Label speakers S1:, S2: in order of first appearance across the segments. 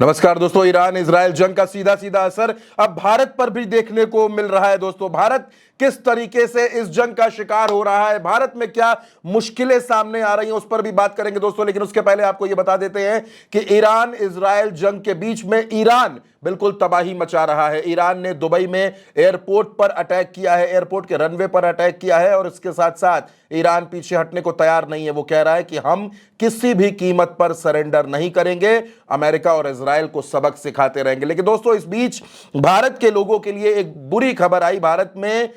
S1: नमस्कार दोस्तों। Iran Israel जंग का सीधा सीधा असर अब भारत पर भी देखने को मिल रहा है। दोस्तों, भारत किस तरीके से इस जंग का शिकार हो रहा है, भारत में क्या मुश्किलें सामने आ रही हैं, उस पर भी बात करेंगे दोस्तों। लेकिन उसके पहले आपको यह बता देते हैं कि ईरान इजराइल जंग के बीच में ईरान बिल्कुल तबाही मचा रहा है। ईरान ने दुबई में एयरपोर्ट पर अटैक किया है, एयरपोर्ट के रनवे पर अटैक किया है और इसके साथ साथ ईरान पीछे हटने को तैयार नहीं है। वो कह रहा है कि हम किसी भी कीमत पर सरेंडर नहीं करेंगे, अमेरिका और इजराइल को सबक सिखाते रहेंगे। लेकिन दोस्तों, इस बीच भारत के लोगों के लिए एक बुरी खबर आई। भारत में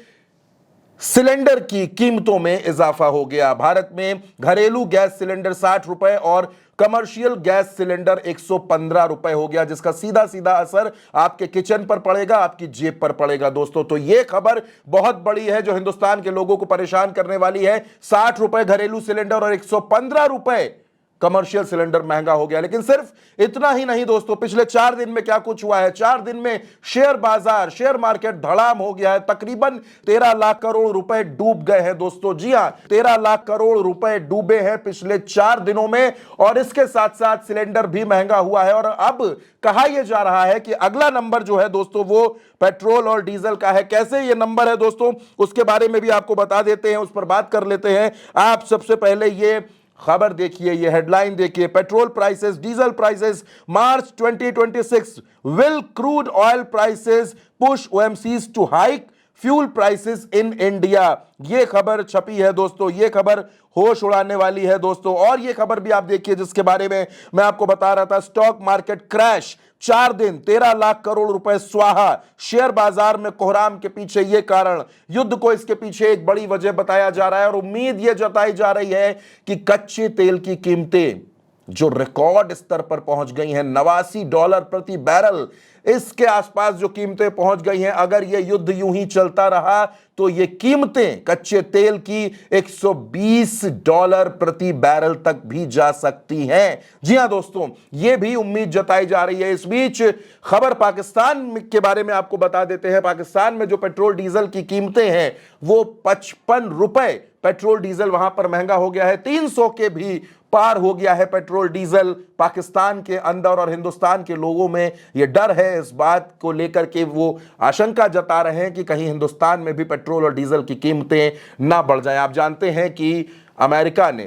S1: सिलेंडर की कीमतों में इजाफा हो गया। भारत में घरेलू गैस सिलेंडर 60 रुपए और कमर्शियल गैस सिलेंडर 115 रुपए हो गया, जिसका सीधा सीधा असर आपके किचन पर पड़ेगा, आपकी जेब पर पड़ेगा। दोस्तों, तो यह खबर बहुत बड़ी है जो हिंदुस्तान के लोगों को परेशान करने वाली है। 60 रुपए घरेलू सिलेंडर और 115 रुपए कमर्शियल सिलेंडर महंगा हो गया। लेकिन सिर्फ इतना ही नहीं दोस्तों, पिछले 4 दिन में क्या कुछ हुआ है। 4 दिन में शेयर बाजार, शेयर मार्केट धड़ाम हो गया है। तकरीबन 13 लाख करोड़ रुपए डूब गए हैं दोस्तों। जी हां, 13 लाख करोड़ रुपए डूबे हैं पिछले 4 दिनों में। और इसके साथ साथ सिलेंडर भी महंगा हुआ है। और अब कहा यह जा रहा है कि अगला नंबर जो है दोस्तों वो पेट्रोल और डीजल का है। कैसे यह नंबर है दोस्तों, उसके बारे में भी आपको बता देते हैं, उस पर बात कर लेते हैं। आप सबसे पहले ये खबर देखिए, ये हेडलाइन देखिए। Petrol prices, diesel prices March 2026, will crude oil prices push OMCs to hike fuel prices in India. ये खबर छपी है दोस्तों, ये खबर होश उड़ाने वाली है दोस्तों। और ये खबर भी आप देखिए जिसके बारे में मैं आपको बता रहा था, स्टॉक मार्केट क्रैश, 4 दिन 13 लाख करोड़ रुपए स्वाहा। शेयर बाजार में कोहराम के पीछे ये कारण, युद्ध को इसके पीछे एक बड़ी वजह बताया जा रहा है। और उम्मीद ये जताई जा रही है कि कच्चे तेल की कीमतें जो रिकॉर्ड स्तर पर पहुंच गई हैं, $89 प्रति बैरल, इसके आसपास जो कीमतें पहुंच गई हैं, अगर यह युद्ध यूं ही चलता रहा तो ये कीमतें कच्चे तेल की $120 प्रति बैरल तक भी जा सकती हैं। जी हां दोस्तों, यह भी उम्मीद जताई जा रही है। इस बीच खबर पाकिस्तान के बारे में आपको बता देते हैं। पाकिस्तान में जो पेट्रोल डीजल की कीमतें हैं वो 55 रुपए पेट्रोल डीजल वहां पर महंगा हो गया है। 300 के भी पार हो गया है पेट्रोल डीजल पाकिस्तान के अंदर। और हिंदुस्तान के लोगों में यह डर है इस बात को लेकर के, वो आशंका जता रहे हैं कि कहीं हिंदुस्तान में भी पेट्रोल और डीजल की कीमतें ना बढ़ जाएं। आप जानते हैं कि अमेरिका ने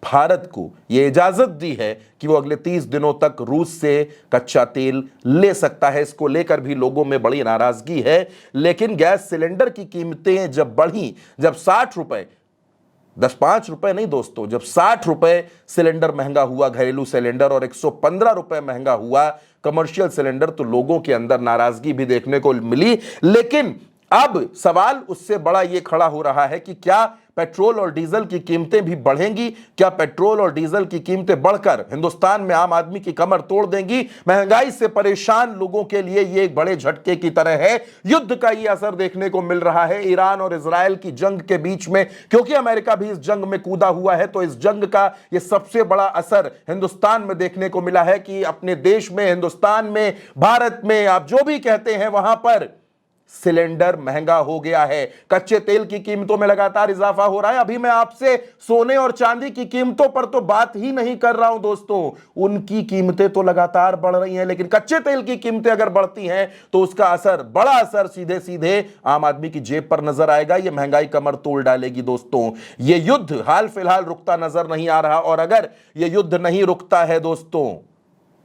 S1: भारत को यह इजाजत दी है कि वो अगले 30 दिनों तक रूस से कच्चा तेल ले सकता है। इसको लेकर भी लोगों में बड़ी नाराजगी है। लेकिन गैस सिलेंडर की कीमतें जब बढ़ी, जब 60 रुपए, 5 रुपए नहीं दोस्तों, जब 60 रुपए सिलेंडर महंगा हुआ घरेलू सिलेंडर और 115 रुपए महंगा हुआ कमर्शियल सिलेंडर, तो लोगों के अंदर नाराजगी भी देखने को मिली। लेकिन अब सवाल उससे बड़ा यह खड़ा हो रहा है कि क्या पेट्रोल और डीजल की कीमतें भी बढ़ेंगी? क्या पेट्रोल और डीजल की कीमतें बढ़कर हिंदुस्तान में आम आदमी की कमर तोड़ देंगी? महंगाई से परेशान लोगों के लिए यह एक बड़े झटके की तरह है। युद्ध का यह असर देखने को मिल रहा है ईरान और इजराइल की जंग के बीच में, क्योंकि अमेरिका भी इस जंग में कूदा हुआ है। तो इस जंग का यह सबसे बड़ा असर हिंदुस्तान में देखने को मिला है कि अपने देश में, हिंदुस्तान में, भारत में, आप जो भी कहते हैं, वहां पर सिलेंडर महंगा हो गया है। कच्चे तेल की कीमतों में लगातार इजाफा हो रहा है। अभी मैं आपसे सोने और चांदी की कीमतों पर तो बात ही नहीं कर रहा हूं दोस्तों, उनकी कीमतें तो लगातार बढ़ रही हैं। लेकिन कच्चे तेल की कीमतें अगर बढ़ती हैं तो उसका असर, बड़ा असर सीधे सीधे आम आदमी की जेब पर नजर आएगा। यह महंगाई कमर तोड़ डालेगी दोस्तों। यह युद्ध हाल फिलहाल रुकता नजर नहीं आ रहा। और अगर यह युद्ध नहीं रुकता है दोस्तों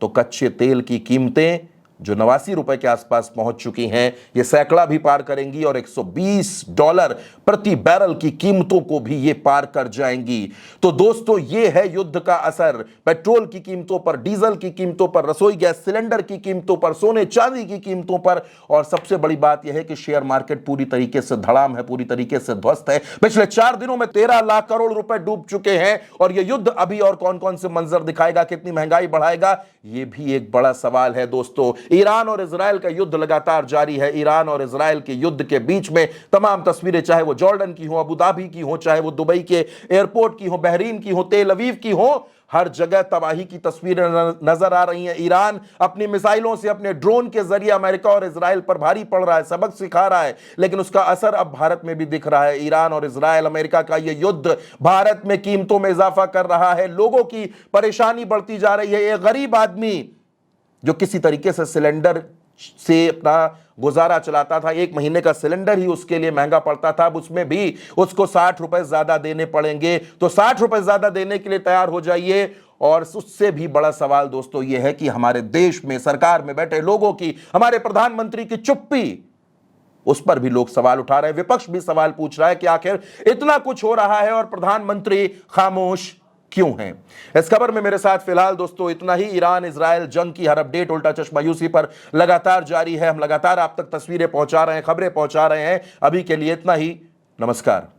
S1: तो कच्चे तेल की कीमतें जो $89 के आसपास पहुंच चुकी हैं, ये सैकड़ा भी पार करेंगी और $120 प्रति बैरल की कीमतों को भी ये पार कर जाएंगी। तो दोस्तों, ये है युद्ध का असर पेट्रोल की कीमतों पर, डीजल की कीमतों पर, रसोई गैस सिलेंडर की कीमतों पर, सोने चांदी की कीमतों पर। और सबसे बड़ी बात यह है कि शेयर मार्केट पूरी तरीके से धड़ाम है, पूरी तरीके से ध्वस्त है। पिछले 4 दिनों में 13 लाख करोड़ रुपए डूब चुके हैं। और यह युद्ध अभी और कौन कौन से मंजर दिखाएगा, कितनी महंगाई बढ़ाएगा, यह भी एक बड़ा सवाल है दोस्तों। ईरान और इजराइल का युद्ध लगातार जारी है। ईरान और इजराइल के युद्ध के बीच में तमाम तस्वीरें, चाहे वो जॉर्डन की हो, अबू धाबी की हो, चाहे वो दुबई के एयरपोर्ट की हो, बहरीन की हो, तेल अवीव की हो, हर जगह तबाही की तस्वीरें नजर आ रही हैं। ईरान अपनी मिसाइलों से, अपने ड्रोन के जरिए अमेरिका और इजराइल पर भारी पड़ रहा है, सबक सिखा रहा है। लेकिन उसका असर अब भारत में भी दिख रहा है। ईरान और इजराइल, अमेरिका का यह युद्ध भारत में कीमतों में इजाफा कर रहा है। लोगों की परेशानी बढ़ती जा रही है। एक गरीब आदमी जो किसी तरीके से सिलेंडर से अपना गुजारा चलाता था, 1 महीने का सिलेंडर ही उसके लिए महंगा पड़ता था, अब उसमें भी उसको 60 रुपए ज्यादा देने पड़ेंगे। तो 60 रुपए ज्यादा देने के लिए तैयार हो जाइए। और उससे भी बड़ा सवाल दोस्तों यह है कि हमारे देश में सरकार में बैठे लोगों की, हमारे प्रधानमंत्री की चुप्पी, उस पर भी लोग सवाल उठा रहे हैं। विपक्ष भी सवाल पूछ रहा है कि आखिर इतना कुछ हो रहा है और प्रधानमंत्री खामोश क्यों हैं। इस खबर में मेरे साथ फिलहाल दोस्तों इतना ही। ईरान इजराइल जंग की हर अपडेट उल्टा चश्मा यूसी पर लगातार जारी है। हम लगातार आप तक तस्वीरें पहुंचा रहे हैं, खबरें पहुंचा रहे हैं। अभी के लिए इतना ही। नमस्कार।